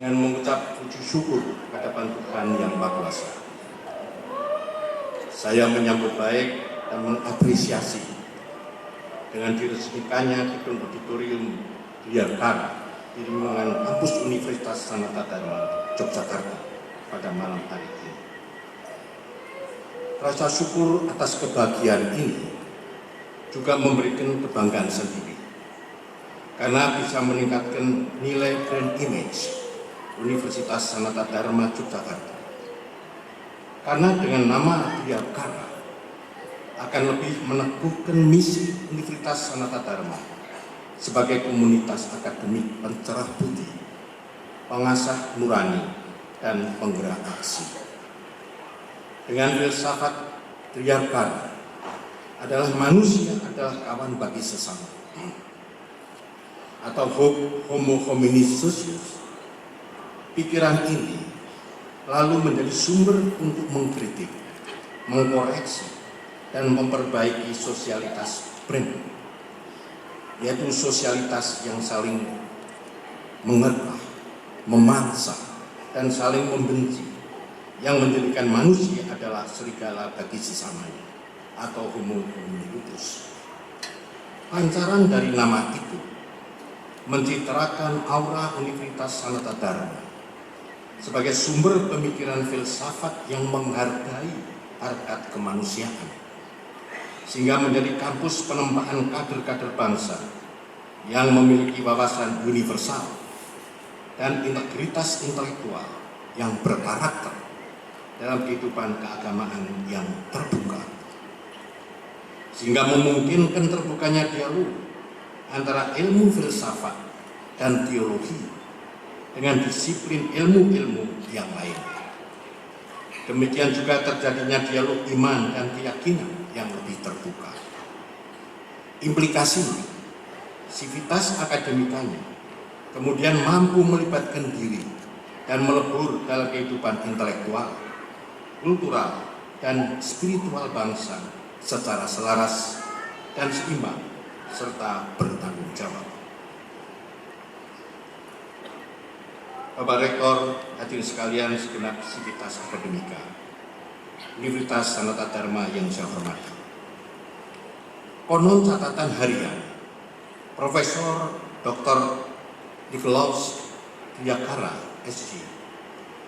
dengan mengucap puji syukur kehadapan Tuhan Yang Maha Kuasa. Saya menyambut baik dan mengapresiasi dengan diresmikannya gedung auditorium Dirgantara di lingkungan kampus Universitas Sanata Dharma Yogyakarta pada malam hari ini. Rasa syukur atas kebahagiaan ini juga memberikan kebanggaan sendiri karena bisa meningkatkan nilai brand image Universitas Sanata Dharma Yogyakarta. Karena dengan nama Dirgantara akan lebih meneguhkan misi Universitas Sanata Dharma sebagai komunitas akademik pencerah budi, pengasah nurani, dan penggerak aksi. Dengan filsafat Dirgantara adalah manusia adalah kawan bagi sesama, atau homo hominis socius. Pikiran ini lalu menjadi sumber untuk mengkritik, mengkoreksi, dan memperbaiki sosialitas brand, yaitu sosialitas yang saling mengerah, memaksa, dan saling membenci, yang menjadikan manusia adalah serigala bagi sesamanya, atau homo hominidus. Pancaran dari nama itu mencitrakan aura Universitas Sanata Dharma sebagai sumber pemikiran filsafat yang menghargai harkat kemanusiaan, sehingga menjadi kampus penempaan kader-kader bangsa yang memiliki wawasan universal dan integritas intelektual yang berkarakter dalam kehidupan keagamaan yang terbuka, sehingga memungkinkan terbukanya dialog antara ilmu filsafat dan teologi dengan disiplin ilmu-ilmu yang lain. Demikian juga terjadinya dialog iman dan keyakinan yang lebih terbuka. Implikasinya, sivitas akademikanya kemudian mampu melibatkan diri dan melebur dalam kehidupan intelektual, kultural, dan spiritual bangsa secara selaras dan seimbang serta bertanggung jawab. Bapak Rektor, hadirin sekalian segenap sivitas akademika Universitas Sanata Dharma yang saya hormati. Konon catatan harian Profesor Dr. Nikolaus Dirgantara SC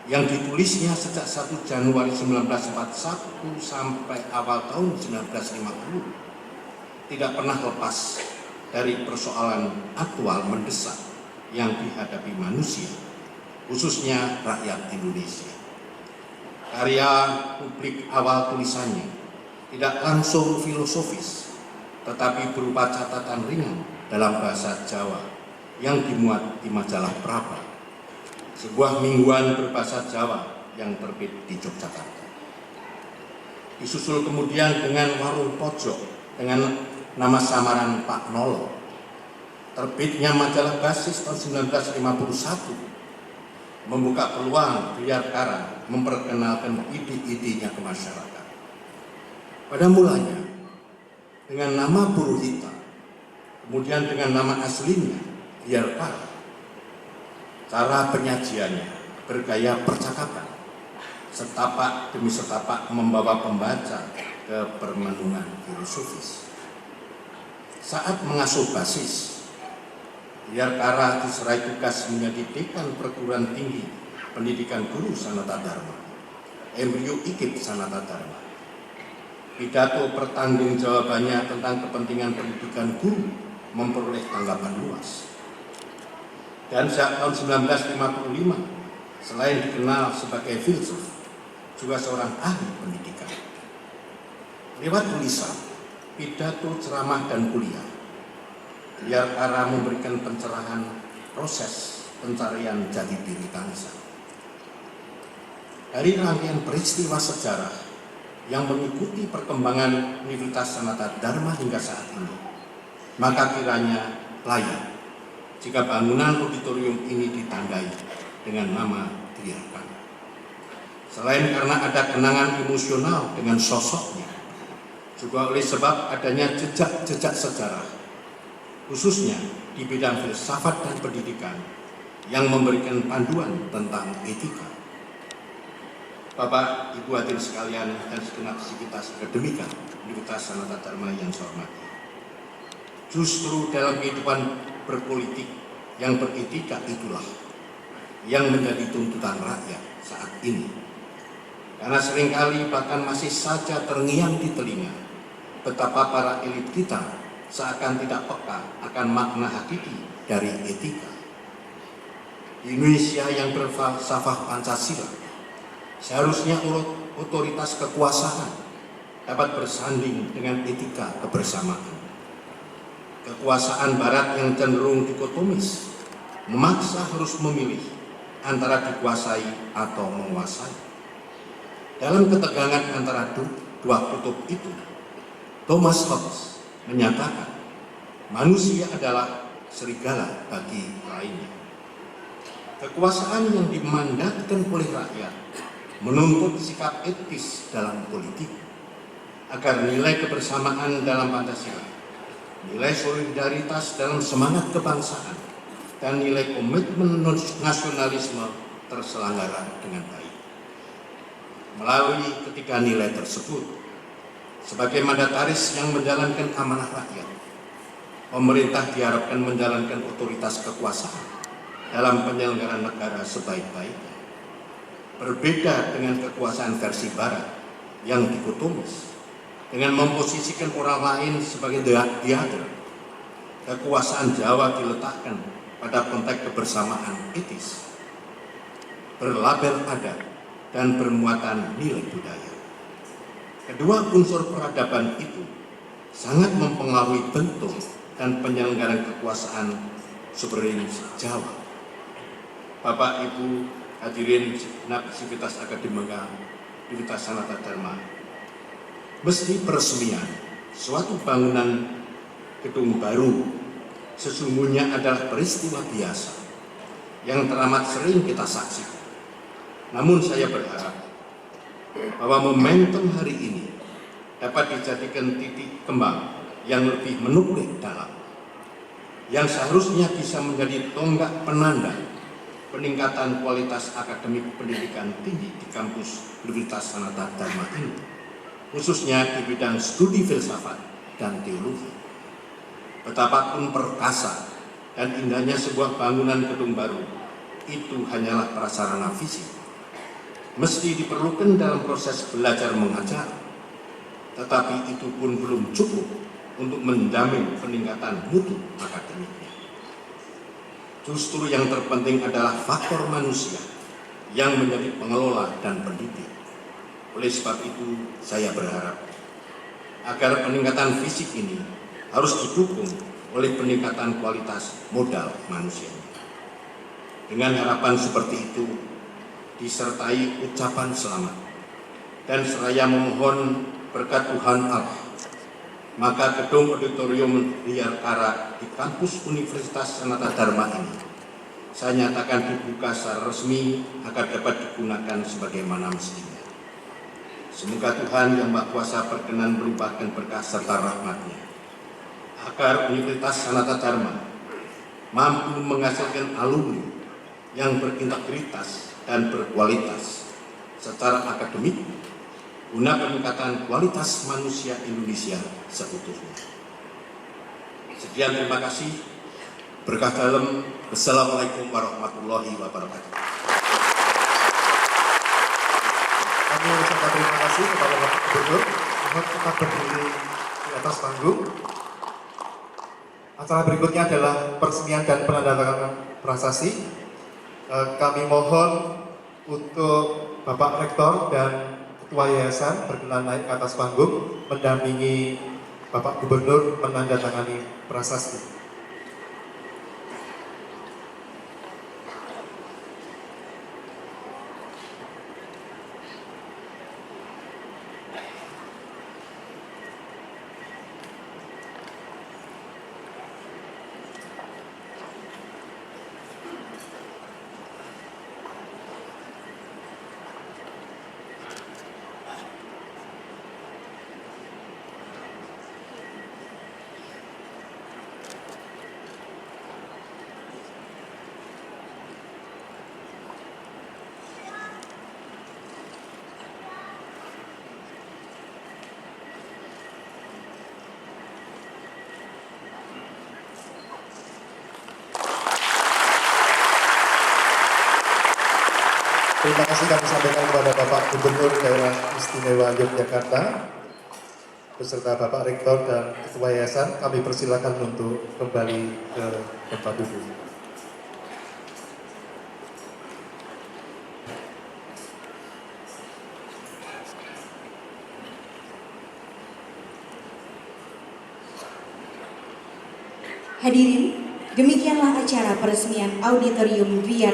yang ditulisnya sejak 1 Januari 1941 sampai awal tahun 1950 tidak pernah lepas dari persoalan aktual mendesak yang dihadapi manusia, khususnya rakyat Indonesia. Karya publik awal tulisannya tidak langsung filosofis, tetapi berupa catatan ringan dalam bahasa Jawa yang dimuat di majalah Praba, sebuah mingguan berbahasa Jawa yang terbit di Yogyakarta. Disusul kemudian dengan Warung Pojok dengan nama samaran Pak Nolo, terbitnya majalah Basis tahun 1951, membuka peluang Dirgantara memperkenalkan ide-idenya ke masyarakat. Pada mulanya dengan nama Purohita, kemudian dengan nama aslinya Dirgantara. Cara penyajiannya bergaya percakapan, setapak demi setapak membawa pembaca ke permenungan filosofis. Saat mengasuh Basis, Dirgantara diserai tugas menjadi dekan perguruan tinggi pendidikan guru Sanata Dharma, embrio IKIP Sanata Dharma. Pidato pertanggungjawabannya tentang kepentingan pendidikan guru memperoleh tanggapan luas. Dan sejak tahun 1955, selain dikenal sebagai filsuf, juga seorang ahli pendidikan. Lewat tulisan, pidato, ceramah, dan kuliah, Dirgantara memberikan pencerahan proses pencarian jati diri bangsa. Dari rangkaian peristiwa sejarah yang mengikuti perkembangan Universitas Sanata Dharma hingga saat ini, maka kiranya layak jika bangunan auditorium ini ditandai dengan nama Dirgantara. Selain karena ada kenangan emosional dengan sosoknya, juga oleh sebab adanya jejak-jejak sejarah, khususnya di bidang filsafat dan pendidikan yang memberikan panduan tentang etika. Bapak, Ibu hadirin sekalian, dan segenap sivitas akademika Universitas Sanata Dharma yang saya hormati. Justru dalam kehidupan berpolitik yang beretika itulah yang menjadi tuntutan rakyat saat ini. Karena seringkali bahkan masih saja terngiang di telinga betapa para elit kita seakan tidak peka akan makna hakiki dari etika. Di Indonesia yang berfalsafah Pancasila, seharusnya otoritas kekuasaan dapat bersanding dengan etika kebersamaan. Kekuasaan Barat yang cenderung dikotomis memaksa harus memilih antara dikuasai atau menguasai. Dalam ketegangan antara dua kutub itu, Thomas Hobbes menyatakan manusia adalah serigala bagi lainnya. Kekuasaan yang dimandatkan oleh rakyat menuntut sikap etis dalam politik agar nilai kebersamaan dalam Pancasila, nilai solidaritas dalam semangat kebangsaan, dan nilai komitmen nasionalisme terselenggara dengan baik. Melalui ketiga nilai tersebut, sebagai mandataris yang menjalankan amanah rakyat, pemerintah diharapkan menjalankan otoritas kekuasaan dalam penyelenggaraan negara sebaik-baiknya. Berbeda dengan kekuasaan versi Barat yang dikotomis dengan memposisikan orang lain sebagai the other, kekuasaan Jawa diletakkan pada konteks kebersamaan etis, berlabel adat, dan bermuatan nilai budaya. Kedua unsur peradaban itu sangat mempengaruhi bentuk dan penyelenggaraan kekuasaan suveren Jawa. Bapak, Ibu, hadirin segenap sivitas akademika Universitas Sanata Dharma, mesti peresmian suatu bangunan gedung baru sesungguhnya adalah peristiwa biasa yang teramat sering kita saksikan. Namun saya berharap bahwa momentum hari ini dapat dijadikan titik kembang yang lebih menukik dalam, yang seharusnya bisa menjadi tonggak penanda peningkatan kualitas akademik pendidikan tinggi di kampus Universitas Sanata Dharma ini, khususnya di bidang studi filsafat dan teologi. Betapapun perkasa dan indahnya sebuah bangunan gedung baru, itu hanyalah prasarana fisik, mesti diperlukan dalam proses belajar mengajar, tetapi itu pun belum cukup untuk menjamin peningkatan mutu akademiknya. Justru yang terpenting adalah faktor manusia yang menjadi pengelola dan pendidik. Oleh sebab itu, saya berharap agar peningkatan fisik ini harus didukung oleh peningkatan kualitas modal manusia. Dengan harapan seperti itu, disertai ucapan selamat dan seraya memohon berkat Tuhan Allah, maka gedung auditorium Liarkara di kampus Universitas Sanata Dharma ini saya nyatakan dibuka secara resmi agar dapat digunakan sebagaimana mestinya. Semoga Tuhan Yang Maha Kuasa berkenan melimpahkan berkah serta rahmat-Nya, agar Universitas Sanata Dharma mampu menghasilkan alumni yang berintegritas dan berkualitas secara akademik guna peningkatan kualitas manusia Indonesia seutuhnya. Sekian, terima kasih. Berkah dalam. Wassalamualaikum warahmatullahi wabarakatuh. Kami ucapkan terima kasih kepada Bapak Gubernur. Mohon tetap berdiri di atas panggung. Acara berikutnya adalah peresmian dan penandatanganan prasasti. Kami mohon untuk Bapak Rektor dan Ketua Yayasan berkenan naik ke atas panggung mendampingi Bapak Gubernur menandatangani prasasti. Terima kasih kami sampaikan kepada Bapak Gubernur Daerah Istimewa Yogyakarta beserta Bapak Rektor dan Ketua Yayasan. Kami persilakan untuk kembali ke tempat duduk. Hadirin, demikianlah acara peresmian Auditorium Dwi